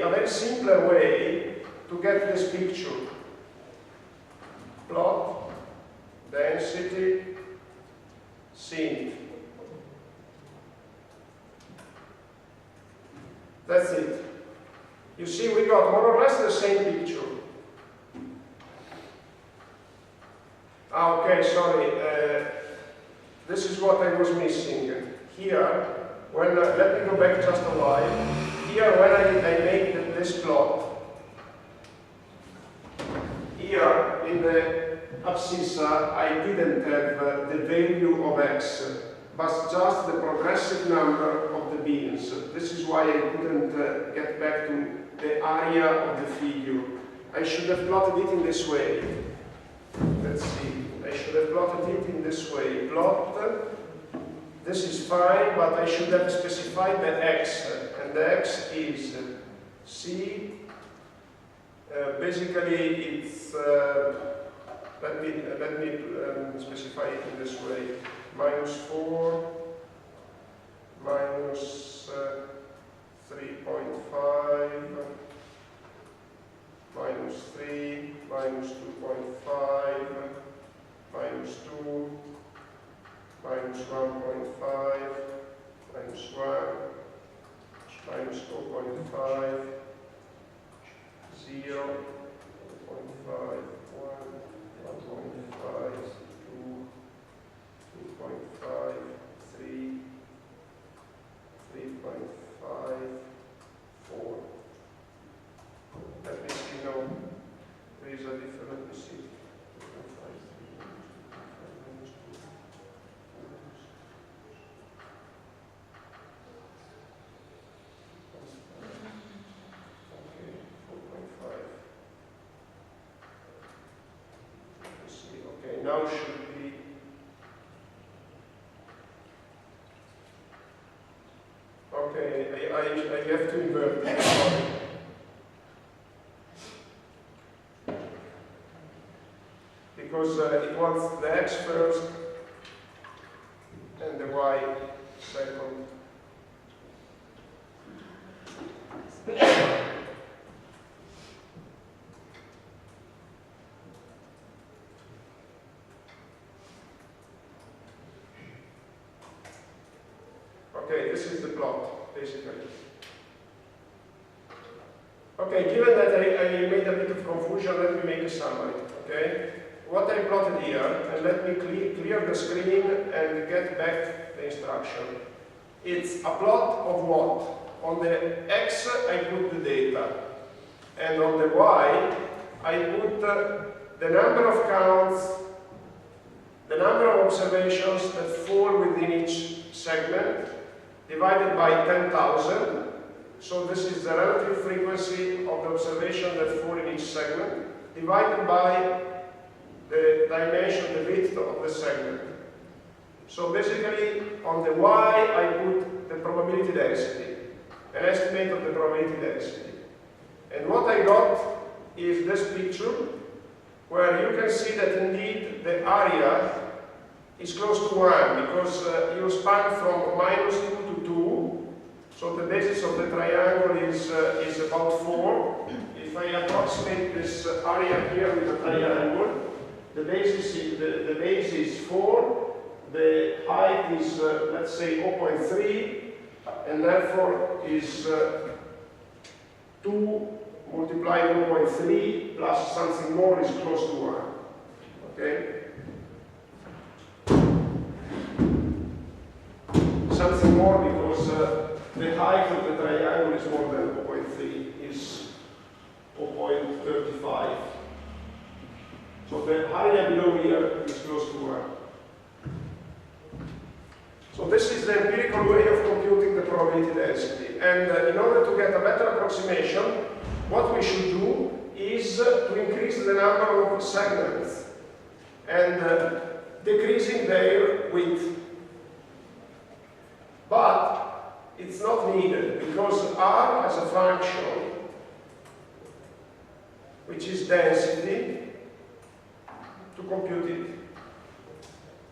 a very simpler way to get this picture. Plot, density, synth. That's it. You see, we got more or less the same picture. Okay, sorry. This is what I was missing. Here, when let me go back just a while. Here, when I made this plot, here in the abscissa, I didn't have the value of x, but just the progressive number of the beans. This is why I couldn't get back to the area of the figure. I should have plotted it in this way. Let's see. I should have plotted it in this way. Plot. This is fine, but I should have specified the x, and the x is c. Basically, it's let me specify it in this way: -4, -3.5, -3, -2.5, -2. -1.5, -1, -2.5, 0, 0.5, 1, 1.5, 2, 2.5, 3, 3.5, 4. Let me see now. There is a different, let me see. Now should be okay. I have to invert it. Sorry. Because it wants the x first and the y second. Okay, this is the plot, basically. Okay, given that I made a bit of confusion, let me make a summary, okay? What I plotted here, and let me clear the screen and get back the instruction. It's a plot of what? On the x, I put the data, and on the y, I put the number of counts, the number of observations that fall within each segment, divided by 10,000. So this is the relative frequency of the observation that fall in each segment, divided by the dimension, the width of the segment. So basically, on the y, I put the probability density, an estimate of the probability density. And what I got is this picture, where you can see that indeed the area is close to 1, because you span from -2 to 2, so the basis of the triangle is about 4. If I approximate this area here with a triangle, the base is 4, the height is, let's say, 0.3, and therefore is 2 multiplied 0.3 plus something more is close to 1. Okay? Something more because the height of the triangle is more than 0.3, is 0.35. So the area below here is close to 1. So this is the empirical way of computing the probability density. And in order to get a better approximation, what we should do is to increase the number of segments and decreasing their width. But it's not needed because R has a function which is density to compute it.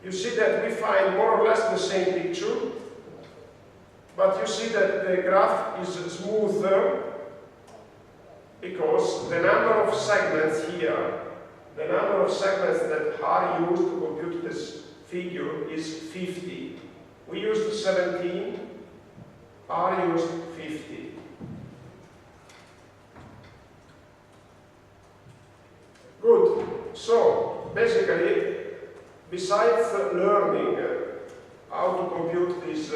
You see that we find more or less the same picture, but you see that the graph is smoother because the number of segments here, the number of segments that are used to compute this figure is 50. We used 17, R used 50. Good. So, basically, besides learning how to compute this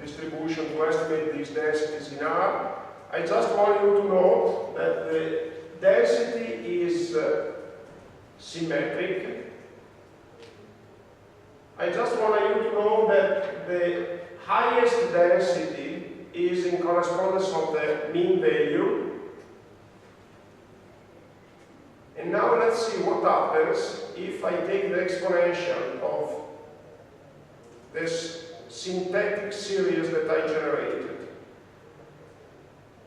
distribution, to estimate these densities in R, I just want you to know that the density is symmetric. I just want you to know that the highest density is in correspondence of the mean value. And now let's see what happens if I take the exponential of this synthetic series that I generated.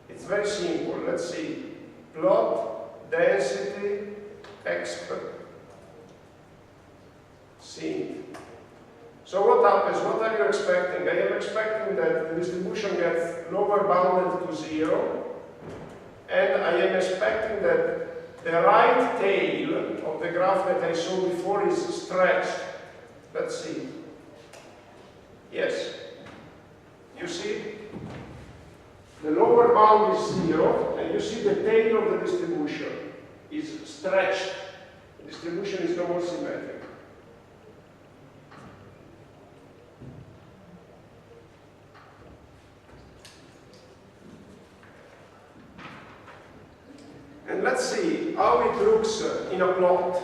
It's very simple. Let's see. Plot density exp synth. So what happens? What are you expecting? I am expecting that the distribution gets lower bounded to 0, and I am expecting that the right tail of the graph that I saw before is stretched. Let's see. Yes. You see? The lower bound is 0, and you see the tail of the distribution is stretched. The distribution is no more symmetric. And let's see how it looks in a plot.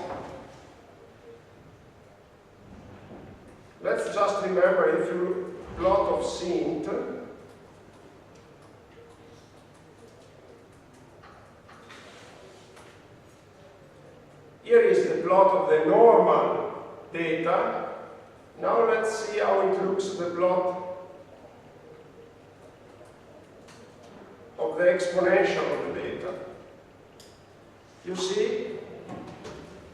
Let's just remember, if you plot of synth, here is the plot of the normal data. Now let's see how it looks, the plot of the exponential of the data. You see,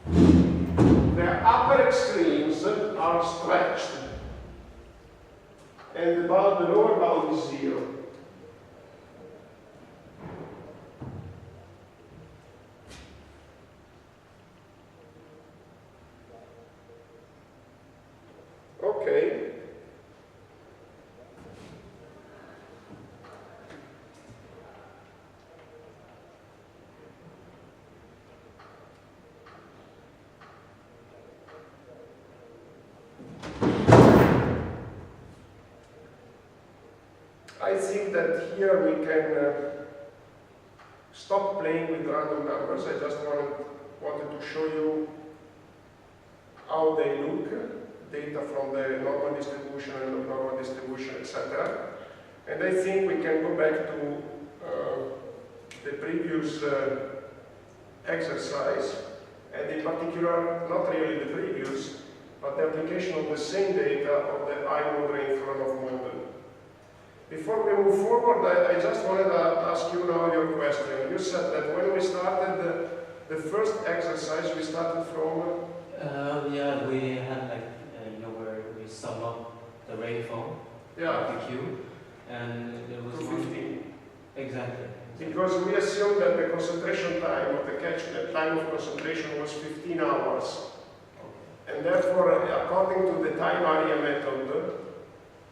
the upper extremes are stretched, and the lower bound is 0. Okay. I think that here we can stop playing with random numbers. I just wanted to show you how they look, data from the normal distribution and abnormal distribution, etc. And I think we can go back to the previous exercise, and in particular, not really the previous, but the application of the same data of the I-mode rainfall model. Before we move forward, I just wanted to ask you now your question. You said that when we started the first exercise, we started from... yeah, we had like, where we sum up the rainfall, yeah, the Q, and there was to 15. Exactly. Because we assumed that the concentration time of the catch, the time of concentration was 15 hours. Okay. And therefore, according to the time area method,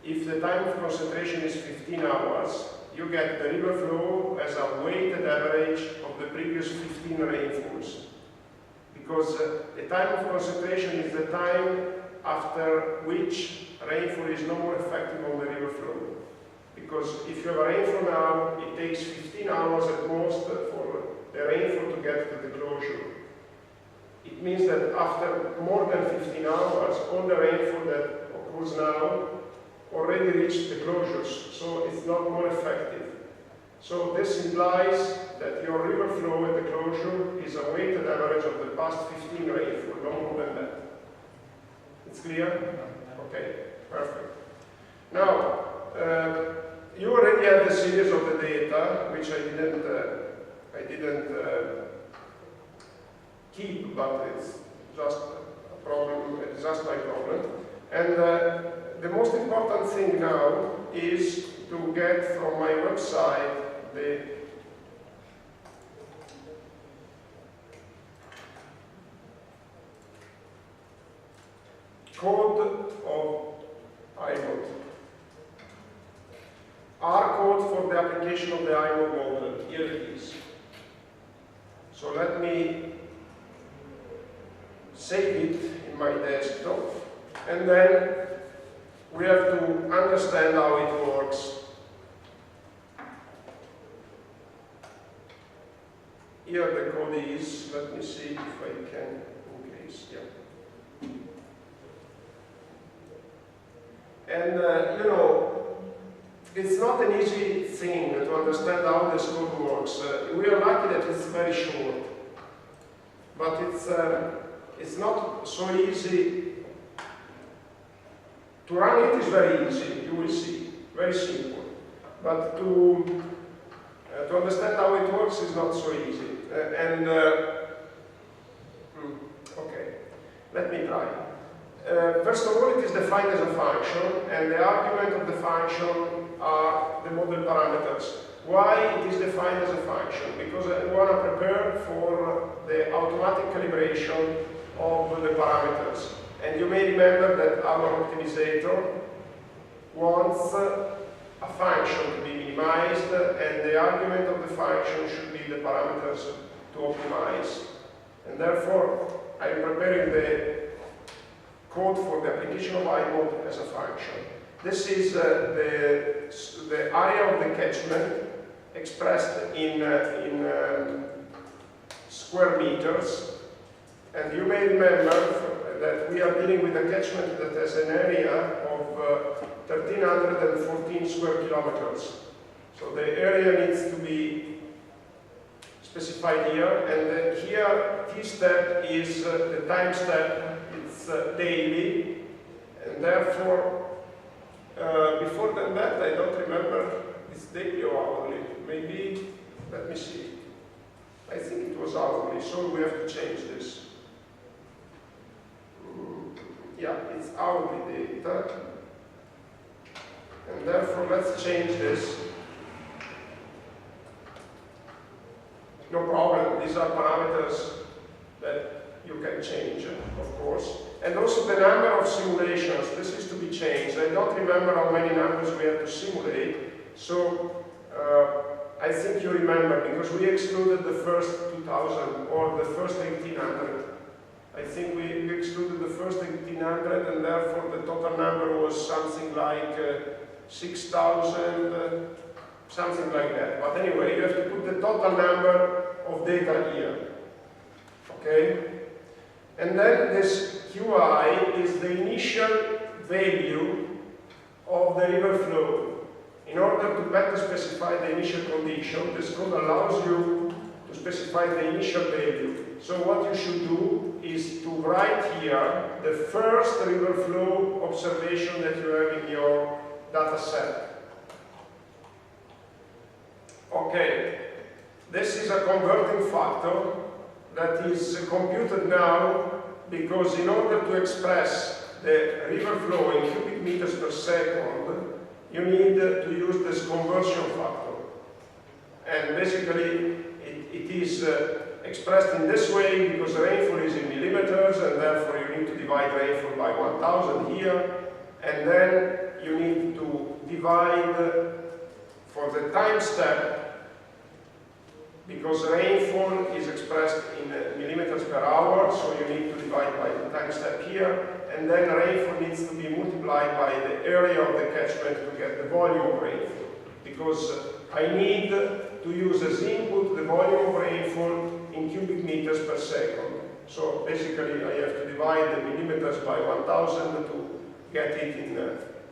if the time of concentration is 15 hours, you get the river flow as a weighted average of the previous 15 rainfalls. Because the time of concentration is the time after which rainfall is no more effective on the river flow. Because if you have a rainfall now, it takes 15 hours at most for the rainfall to get to the closure. It means that after more than 15 hours, all the rainfall that occurs now already reached the closures, so it's not more effective. So this implies that your river flow at the closure is a weighted average of the past 15 rainfall, no more than that. It's clear? Okay, perfect. Now, you already have the series of the data, which I didn't keep, but it's just a problem. It's just my problem. And the most important thing now is to get from my website code of iMode. R code for the application of the iMode model. Here it is. So let me save it in my desktop, and then we have to understand how it works. Here the code is, let me see if I can increase, yeah. And you know, it's not an easy thing to understand how this code works. We are lucky that it's very short, but it's not so easy. To run it is very easy, you will see, very simple. But to understand how it works is not so easy. Okay, let me try. First of all, it is defined as a function, and the argument of the function are the model parameters. Why it is defined as a function? Because I want to prepare for the automatic calibration of the parameters. And you may remember that our optimizator wants a function to be minimized, and the argument of the function should be the parameters to optimize. And therefore, I am preparing the code for the application of iMode as a function. This is the area of the catchment expressed in square meters. And you may remember that we are dealing with a catchment that has an area of 1,314 square kilometers. So the area needs to be specified here, and here T step is the time step, it's daily, and therefore, before that I don't remember it's daily or hourly. Maybe, let me see. I think it was hourly, so we have to change this. Yeah, it's hourly data, and therefore let's change this. No problem, these are parameters that you can change, of course. And also the number of simulations, this is to be changed. I don't remember how many numbers we have to simulate, so I think you remember, because we excluded the first 2,000 or the first 1,800. I think we excluded the first 1,800, and therefore the total number was something like 6,000, something like that. But anyway, you have to put the total number of data here. Okay? And then this QI is the initial value of the river flow. In order to better specify the initial condition, this code allows you to specify the initial value. So what you should do is to write here the first river flow observation that you have in your data set. Okay, this is a converting factor that is computed now, because in order to express the river flow in cubic meters per second, you need to use this conversion factor. And basically, it is expressed in this way because rainfall is in millimeters, and therefore you need to divide rainfall by 1,000 here, and then you need to divide for the time step, because rainfall is expressed in millimeters per hour, so you need to divide by the time step here, and then rainfall needs to be multiplied by the area of the catchment to get the volume of rainfall, because I need to use as input the volume of rainfall in cubic meters per second. So basically I have to divide the millimeters by 1,000 to get it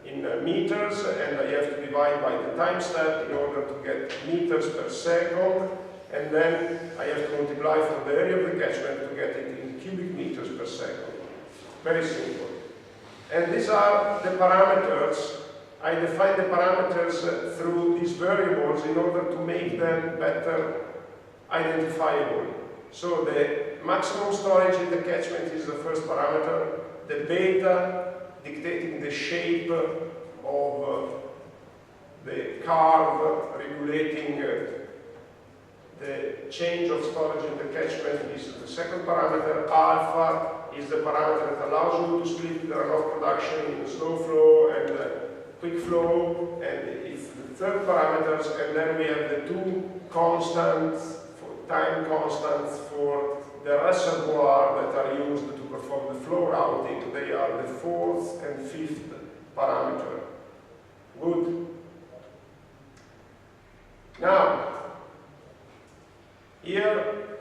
in meters, and I have to divide by the time step in order to get meters per second, and then I have to multiply for the area of the catchment to get it in cubic meters per second. Very simple. And these are the parameters. I define the parameters through these variables in order to make them better identifiable. So the maximum storage in the catchment is the first parameter, the beta dictating the shape of the curve regulating the change of storage in the catchment is the second parameter, alpha is the parameter that allows you to split the runoff production in slow flow and quick flow, and it's the third parameters, and then we have the two constants, time constants for the reservoir that are used to perform the flow routing. They are the fourth and fifth parameter. Good. Now, here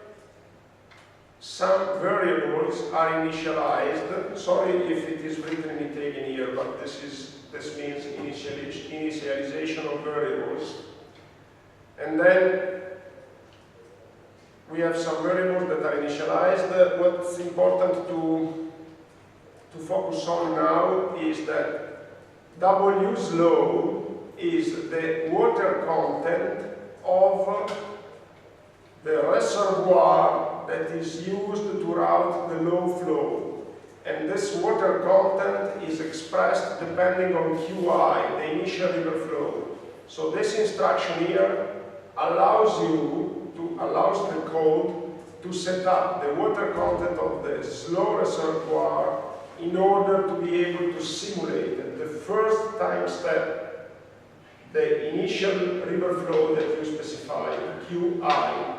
some variables are initialized. Sorry if it is written in Italian here, but this means initialization of variables. And then we have some variables that are initialized. What's important to focus on now is that W's law is the water content of the reservoir that is used to route the low flow. And this water content is expressed depending on Qi, the initial river flow. So this instruction here allows the code to set up the water content of the slow reservoir in order to be able to simulate the first time step, the initial river flow that you specify, Qi.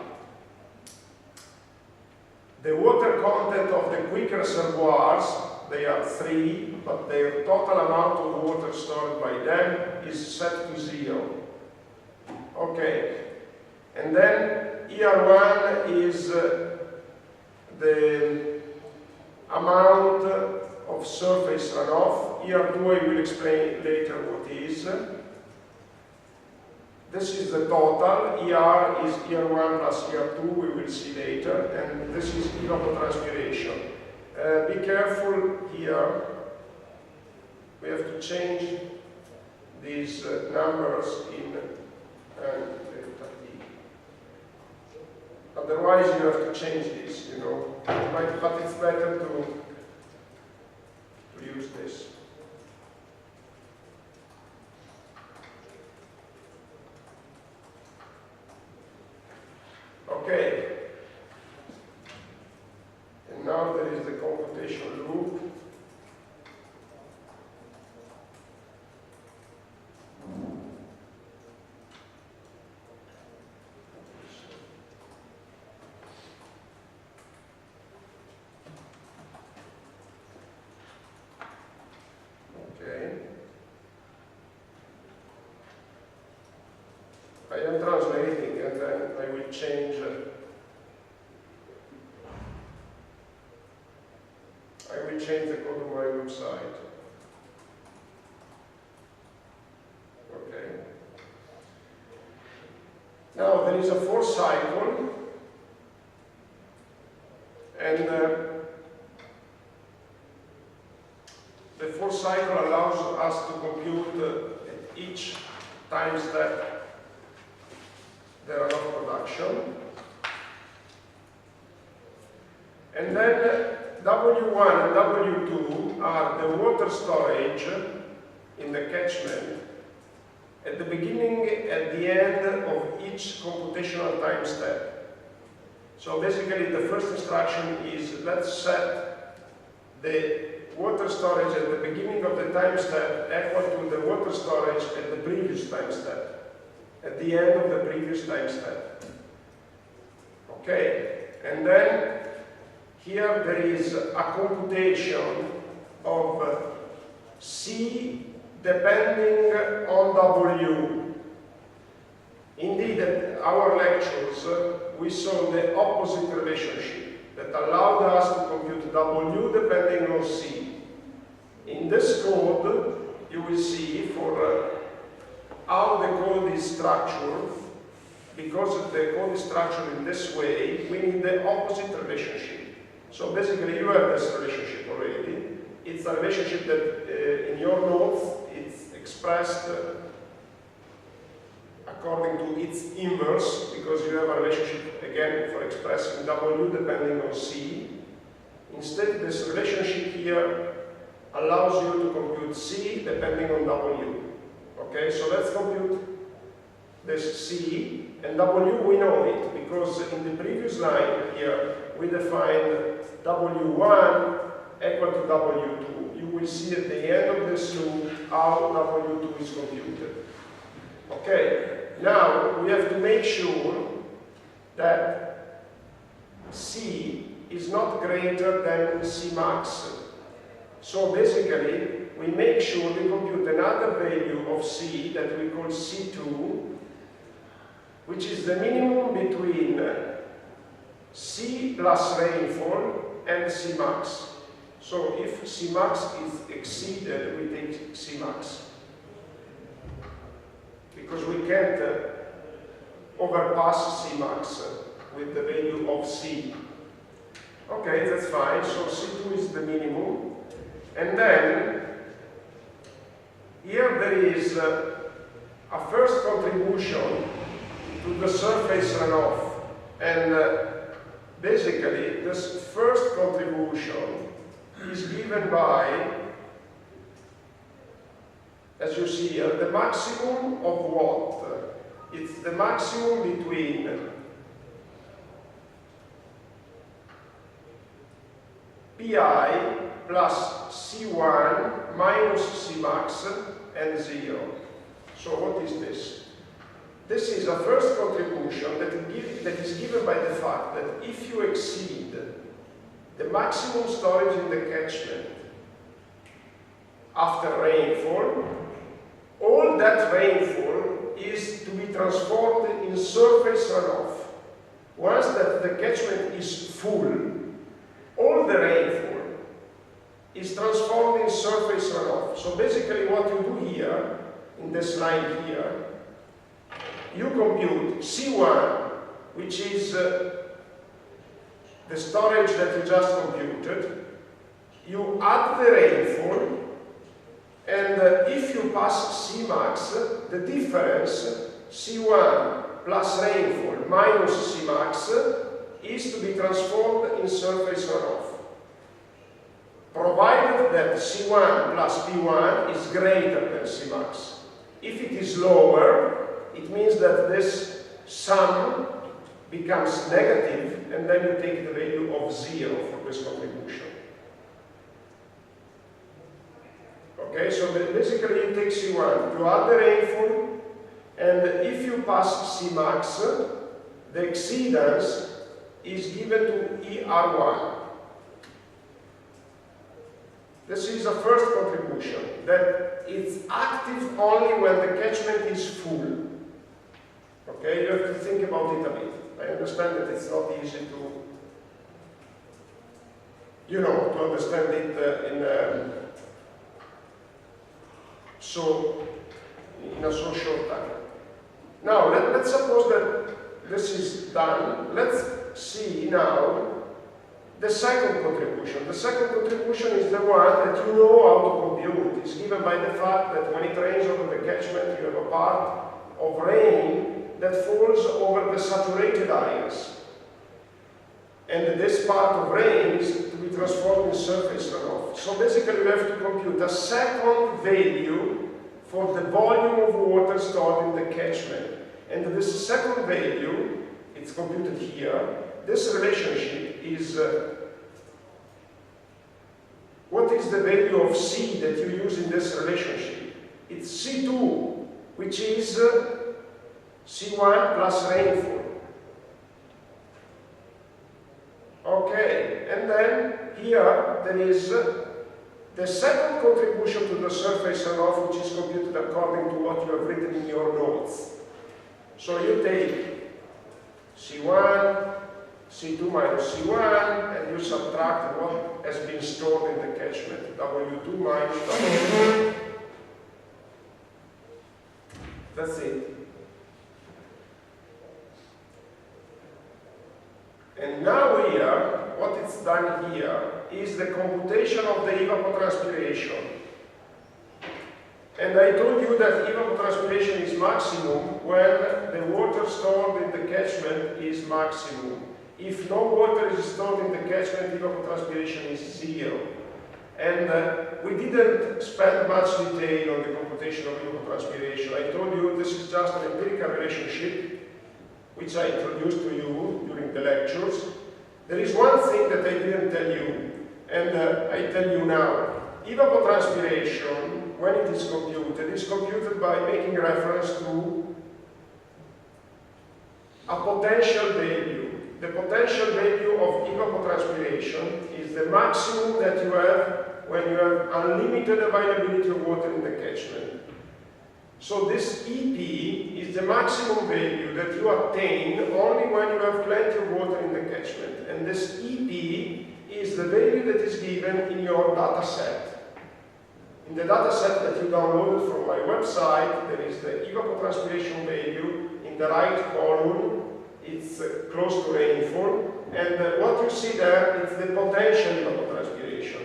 The water content of the quick reservoirs, they are 3, but their total amount of water stored by them is set to 0. Okay, and then ER1 is the amount of surface runoff. ER2 I will explain later what is. This is the total. ER is ER1 plus ER2, we will see later, and this is evapotranspiration. Be careful here. We have to change these numbers in delta T. Otherwise, you have to change this, you know. But it's better to use this. Okay, and now there is the computation loop. Okay, I am translating and then I will change. Change the code of my website. Okay. Now there is a force cycle, and the force cycle allows us to compute each time step the runoff production, and then W1 and W2 are the water storage in the catchment at the beginning and at the end of each computational time step. So basically the first instruction is let's set the water storage at the beginning of the time step equal to the water storage at the previous time step, at the end of the previous time step. Okay, and then here there is a computation of C depending on W. Indeed, at our lectures, we saw the opposite relationship that allowed us to compute W depending on C. In this code, you will see for how the code is structured. Because the code is structured in this way, we need the opposite relationship. So basically you have this relationship already. It's a relationship that in your notes it's expressed according to its inverse, because you have a relationship again for expressing W depending on C. Instead, this relationship here allows you to compute C depending on W. Okay, so let's compute this C, and W we know it because in the previous line here we defined W1 equal to W2. You will see at the end of this loop how W2 is computed. Okay, now we have to make sure that C is not greater than C max. So basically, we make sure we compute another value of C that we call C2, which is the minimum between C plus rainfall and C max. So if C max is exceeded, we take C max. Because we can't overpass C max with the value of C. Okay, that's fine. So C2 is the minimum. And then, here there is a first contribution to the surface runoff. And basically, this first contribution is given by, as you see here, the maximum of what? It's the maximum between Pi plus C1 minus C max and 0. So what is this? This is a first contribution that is given by the fact that if you exceed the maximum storage in the catchment after rainfall, all that rainfall is to be transformed in surface runoff. Once that the catchment is full, all the rainfall is transformed in surface runoff. So basically what you do here, in this line here, you compute C1, which is the storage that you just computed, you add the rainfall, and if you pass C max, the difference, C1 plus rainfall minus C max, is to be transformed in surface runoff, provided that C1 plus P1 is greater than C max. If it is lower, it means that this sum becomes negative, and then you take the value of 0 for this contribution. Okay, so basically you take C1, you add the rainfall, and if you pass C max, the exceedance is given to ER1. This is the first contribution, that it's active only when the catchment is full. Okay, you have to think about it a bit. I understand that it's not easy to, to understand it in a so short time. Now, let's suppose that this is done. Let's see now the second contribution. The second contribution is the one that you know how to compute. It's given by the fact that when it rains over the catchment, you have a part of rain that falls over the saturated areas. And this part of rain is to be transformed in surface runoff. So basically we have to compute a second value for the volume of water stored in the catchment. And this second value, it's computed here. This relationship is, what is the value of C that you use in this relationship? It's C2, which is C1 plus rainfall. Okay, and then here there is the second contribution to the surface runoff, which is computed according to what you have written in your notes. So you take C1, C2 minus C1, and you subtract what has been stored in the catchment, W2 minus W2. That's it. And now here, what it's done here is the computation of the evapotranspiration. And I told you that evapotranspiration is maximum when the water stored in the catchment is maximum. If no water is stored in the catchment, evapotranspiration is 0. And we didn't spend much detail on the computation of evapotranspiration. I told you this is just an empirical relationship which I introduced to you during the lectures. There is one thing that I didn't tell you, And I tell you now, evapotranspiration, when it is computed by making reference to a potential value. The potential value of evapotranspiration is the maximum that you have when you have unlimited availability of water in the catchment. So this EP is the maximum value that you attain only when you have plenty of water in the catchment. And this EP is the value that is given in your data set. In the data set that you downloaded from my website, there is the evapotranspiration value in the right column. It's close to rainfall, and what you see there is the potential evapotranspiration.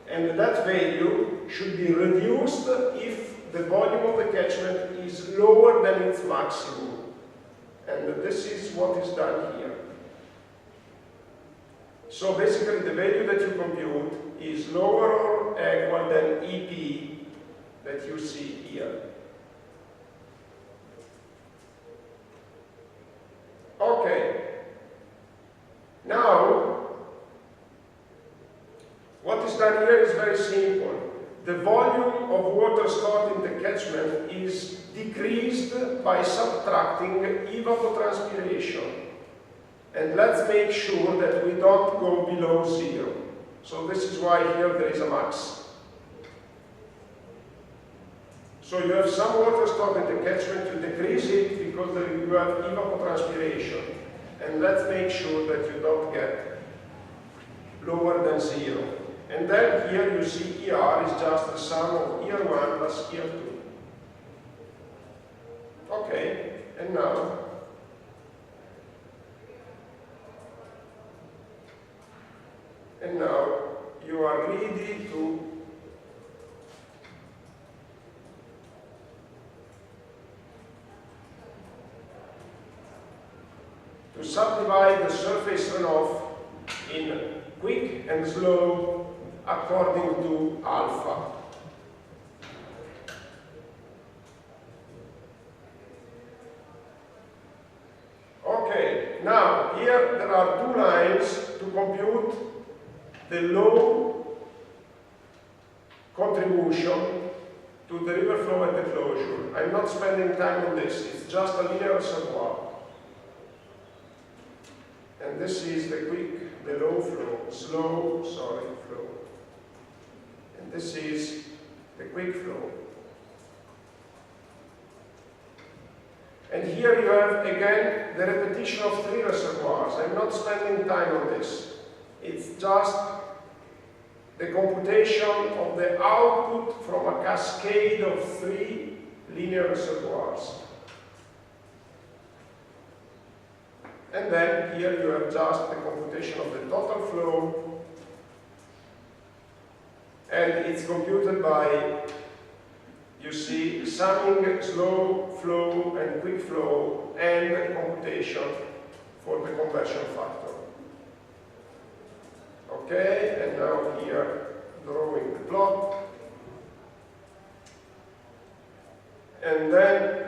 And that value should be reduced if the volume of the catchment is lower than its maximum. And this is what is done here. So basically the value that you compute is lower or equal than EP that you see here. Okay. Now, what is done here is very simple. The volume of water stored in the catchment is decreased by subtracting evapotranspiration. And let's make sure that we don't go below zero. So this is why here there is a max. So you have some water stored in the catchment, you decrease it because you have evapotranspiration. And let's make sure that you don't get lower than zero. And then here you see ER is just the sum of ER1 plus ER2. Okay, and now you are ready to subdivide the surface runoff in quick and slow according to alpha. Okay, now here there are two lines to compute the low contribution to the river flow at the closure. I'm not spending time on this, it's just a linear reservoir. And this is the low flow, flow. And this is the quick flow. And here you have again the repetition of three reservoirs. I'm not spending time on this. It's just the computation of the output from a cascade of three linear reservoirs. And then here you have just the computation of the total flow, and it's computed by, you see, summing slow flow and quick flow and computation for the conversion factor. Okay, and now here drawing the plot. And then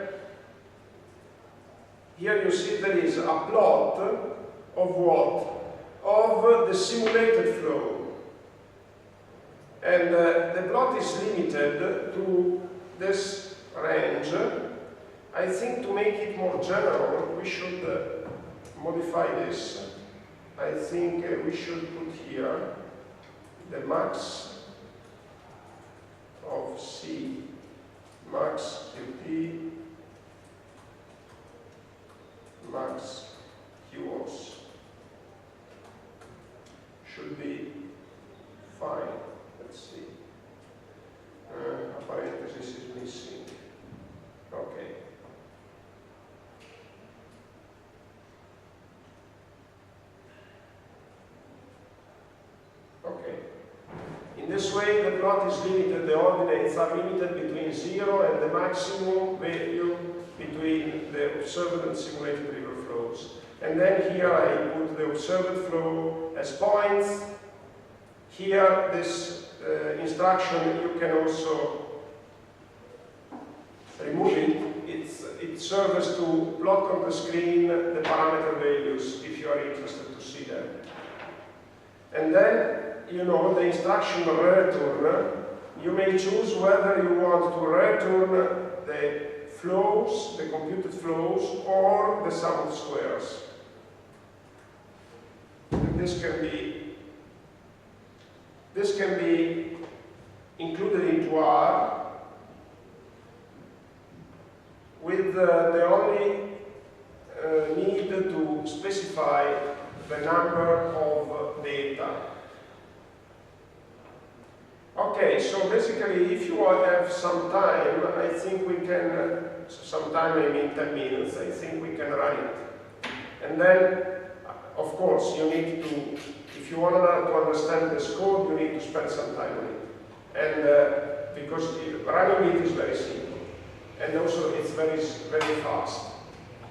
here you see there is a plot of what? Of the simulated flow. And the plot is limited to this range. I think to make it more general, we should modify this. I think we should put here the max of C, max QT, max QOS should be fine. Let's see. A parenthesis is missing. Okay. Okay. In this way, the plot is limited, the ordinates are limited between 0 and the maximum value between the observed and simulated river flows. And then here I put the observed flow as points. Here, this instruction, you can also remove it. It serves to plot on the screen the parameter values if you are interested to see them. And then you know, the instruction return, you may choose whether you want to return the flows, the computed flows, or the sum of squares. And this can be included into R with the only need to specify the number of data. Okay, so basically if you have some time, I think we can, some time I mean 10 minutes, I think we can run it. And then, of course, you need to, if you want to understand this code, you need to spend some time on it. And because running it is very simple. And also it's very, very fast.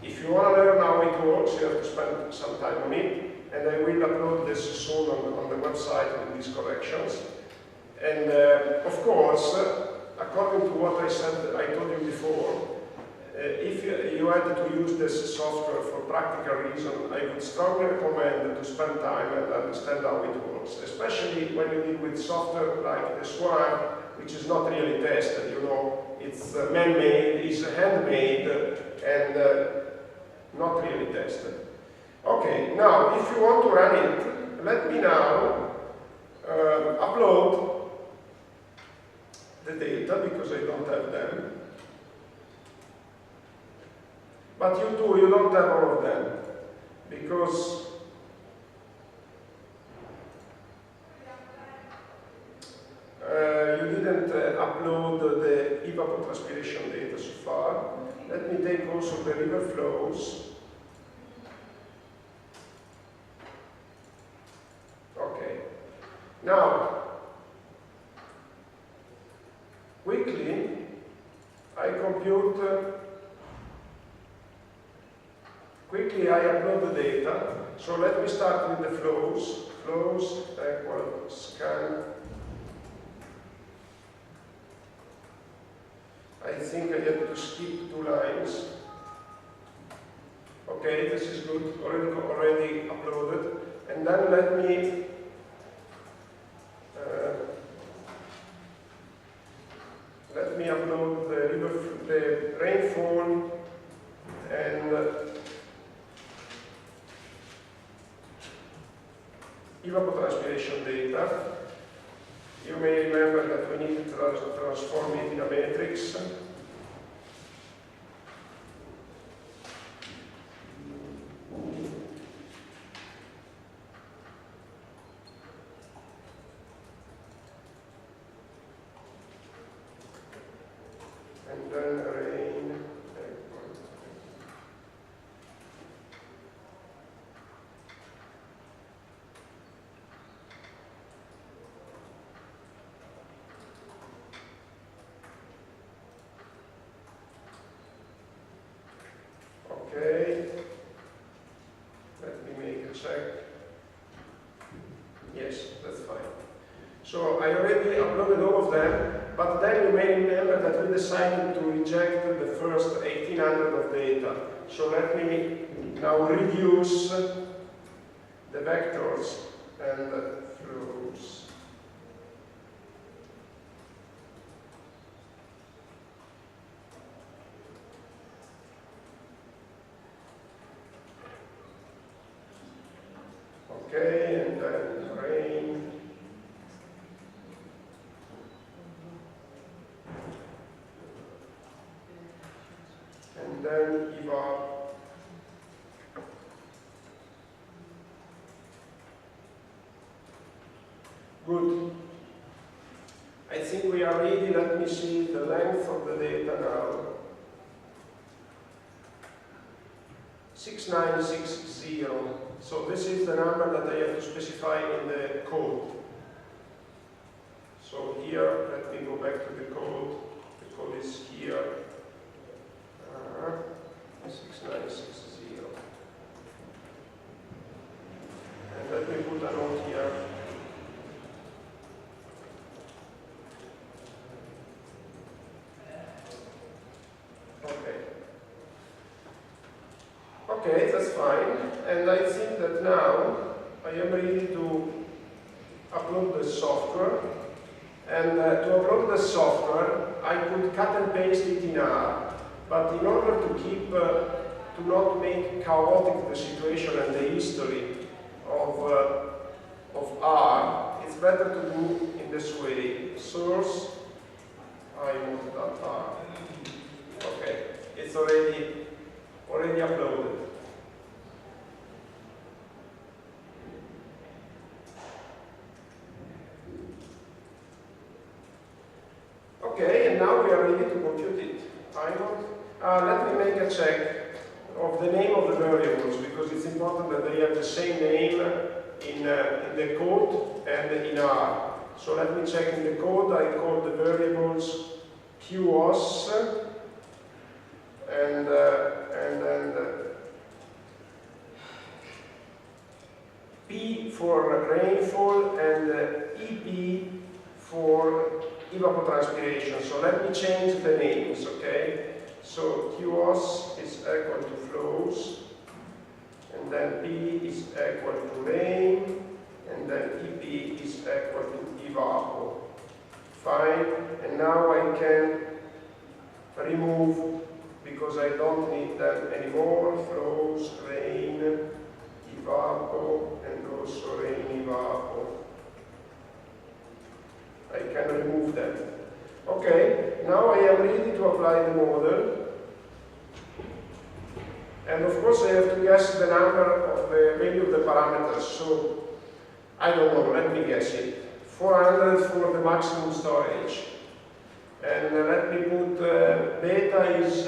If you want to learn how it works, you have to spend some time on it. And I will upload this soon on the website with these corrections. And of course, according to what I said, I told you before, if you had to use this software for practical reason, I would strongly recommend to spend time and understand how it works, especially when you deal with software like this one, which is not really tested, you know, it's man-made, it's handmade, and not really tested. Okay, now, if you want to run it, let me now upload the data, because I don't have them. But you do, you don't have all of them, because you didn't upload the evapotranspiration data so far. Let me take also the river flows. Okay. Now, quickly, I compute, quickly I upload the data. So let me start with the flows. Flows equal scan. I think I have to skip 2 lines. Okay, this is good, already uploaded. And then let me upload the rainfall and evapotranspiration data. You may remember that we need to transform it in a matrix. And then rain. Okay, let me make a check. Yes, that's fine. So I already uploaded all of them, but then you may remember that we decided to reject the first 1800 of data. So let me now reduce the vectors and the flows. Okay, and then rain. And then evap. Good. I think we are ready. Let me see the length of the data now. 6960. So this is the number that I have to specify in the code. So here, let me go back to the code. The code is here. 6960. And let me put a note here. Okay. Okay, that's fine. And I think that now I am ready to upload the software. And to upload the software, I could cut and paste it in R. But in order to keep, to not make chaotic the situation and the history of R, it's better to do in this way. Source, imode.r. Okay, it's already uploaded. Okay, and now we are ready to compute it. Let me make a check of the name of the variables, because it's important that they have the same name in the code and in R. So let me check in the code. I call the variables QoS and then P for rainfall and EP for evapotranspiration. So let me change the names, okay? So QoS is equal to flows, and then P is equal to rain, and then EP is equal to evapo. Fine, and now I can remove, because I don't need them anymore, flows, rain, evapo, and also rain, evapo. I can remove them. Okay, now I am ready to apply the model. And of course I have to guess the number of the value of the parameters. So, I don't know, let me guess it. 400 for the maximum storage. And let me put beta is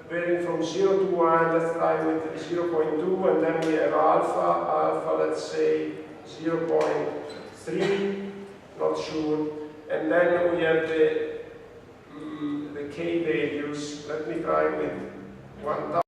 varying from 0 to 1, let's try with 0.2, and then we have alpha, let's say 0.3, not sure. And then we have the k values. Let me try with 1000.